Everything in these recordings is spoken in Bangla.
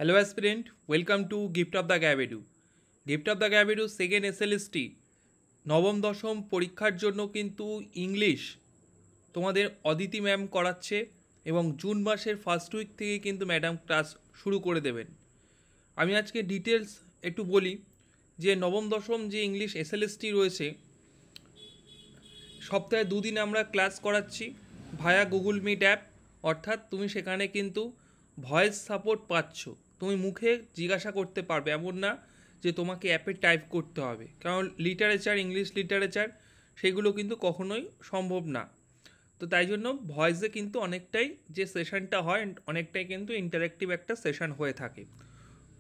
Hello aspirant, welcome to Gift of the Gab Edu. Gift of the Gab Edu second SLST নবম দশম পরীক্ষার জন্য কিন্তু ইংলিশ তোমাদের অদিতি ম্যাম করাচ্ছে এবং জুন মাসের ফার্স্ট উইক থেকে কিন্তু ম্যাডাম ক্লাস শুরু করে দেবেন। আমি আজকে ডিটেলস একটু বলি যে নবম দশম যে ইংলিশ এসএলএসটি রয়েছে সপ্তাহে দুদিন আমরা ক্লাস করাচ্ছি ভায়া গুগল মিট অ্যাপ, অর্থাৎ তুমি সেখানে কিন্তু ভয়েস সাপোর্ট পাচ্ছ। তুমি মুখে জিজ্ঞাসা করতে পারবে, এমন না যে তোমাকে অ্যাপে টাইপ করতে হবে, কারণ লিটারেচার ইংলিশ লিটারেচার সেগুলো কিন্তু কখনোই সম্ভব না। তো তাই জন্য ভয়েসে কিন্তু অনেকটাই যে সেশনটা হয় অনেকটাই কিন্তু ইন্টারেক্টিভ একটা সেশন হয়ে থাকে।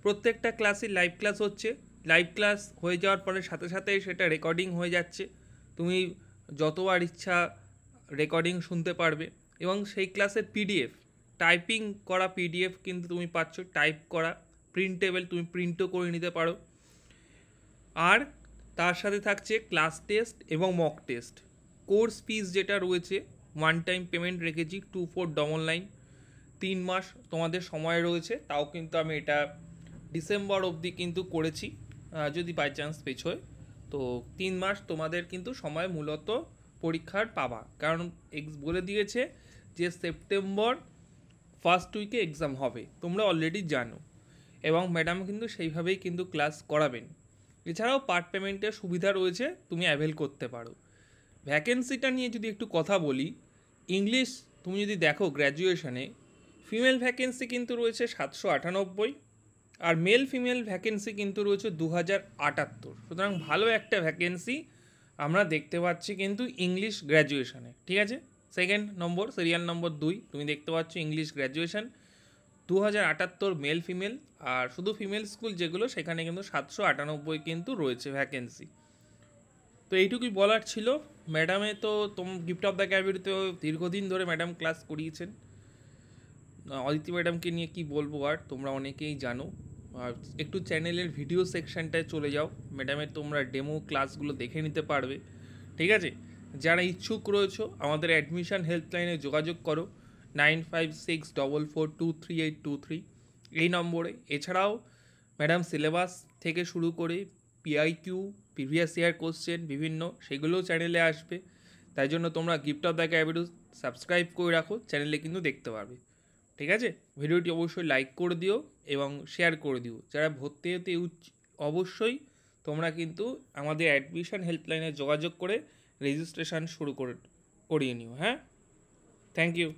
প্রত্যেকটা ক্লাসই লাইভ ক্লাস হচ্ছে, লাইভ ক্লাস হয়ে যাওয়ার পরে সাথে সাথে সেটা রেকর্ডিং হয়ে যাচ্ছে। তুমি যতবার ইচ্ছা রেকর্ডিং শুনতে পারবে এবং সেই ক্লাসের পিডিএফ টাইপিং করা পিডিএফ কিন্তু তুমি পাচ্ছ, টাইপ করা প্রিন্টেবল, তুমি প্রিন্টও করে নিতে পারো। আর তার সাথে থাকছে ক্লাস টেস্ট এবং মক টেস্ট। কোর্স ফিস যেটা রয়েছে ওয়ান টাইম পেমেন্ট রেখেছি 2499। 3 মাস তোমাদের সময় রয়েছে, তাও কিন্তু আমি এটা ডিসেম্বর অবধি কিন্তু করেছি, যদি বাই চান্স পেছোয়। তো 3 মাস তোমাদের কিন্তু সময় মূলত পরীক্ষার পাবা, কারণ বলে দিয়েছে যে সেপ্টেম্বর ফার্স্ট উইকে এক্সাম হবে, তোমরা অলরেডি জানো, এবং ম্যাডাম কিন্তু সেইভাবেই কিন্তু ক্লাস করাবেন। এছাড়াও পার্ট পেমেন্টের সুবিধা রয়েছে, তুমি অ্যাভেল করতে পারো। ভ্যাকেন্সিটা নিয়ে যদি একটু কথা বলি, ইংলিশ তুমি যদি দেখো গ্র্যাজুয়েশনে ফিমেল ভ্যাকেন্সি কিন্তু রয়েছে 798, আর মেল ফিমেল ভ্যাকেন্সি কিন্তু রয়েছে 2078। সুতরাং ভালো একটা ভ্যাকেন্সি আমরা দেখতে পাচ্ছি কিন্তু ইংলিশ গ্র্যাজুয়েশনে। ঠিক আছে, সেকেন্ড নম্বর সিরিয়াল নম্বর 2 তুমি দেখতে পাচ্ছ ইংলিশ গ্র্যাজুয়েশন 2078 মেল ফিমেল, আর শুধু ফিমেল স্কুল যেগুলো সেখানে কিন্তু 798 কিন্তু রয়েছে ভ্যাকেন্সি। তো এইটুকুই বলার ছিল। ম্যাডামে তো গিফট অফ দ্য ক্যাবিনেতে দীর্ঘদিন ধরে ম্যাডাম ক্লাস করিয়েছেন। অদিতি ম্যাডামকে নিয়ে কি বলবো, আর তোমরা অনেকেই জানো। আর একটু চ্যানেলের ভিডিও সেকশনটায় চলে যাও, ম্যাডামের তোমরা ডেমো ক্লাসগুলো দেখে নিতে পারবে। ঠিক আছে, যারা ইচ্ছুক রয়েছো আমাদের অ্যাডমিশন হেল্পলাইনে যোগাযোগ করো 9564423823 এই নম্বরে। এছাড়াও ম্যাডাম সিলেবাস থেকে শুরু করে পিআইকিউ প্রিভিয়াস ইয়ার কোশ্চেন বিভিন্ন সেগুলোও চ্যানেলে আসবে। তাই জন্য তোমরা gift of the cabinet subscribe করে রাখো, চ্যানেলে কিন্তু দেখতে পারবে। ঠিক আছে, ভিডিওটি অবশ্যই লাইক করে দিও এবং শেয়ার করে দিও। যারা ভর্তি হতে অবশ্যই তোমরা কিন্তু আমাদের অ্যাডমিশন হেল্পলাইনে যোগাযোগ করে রেজিস্ট্রেশন শুরু করিয়ে নিও। হ্যাঁ, থ্যাংক ইউ।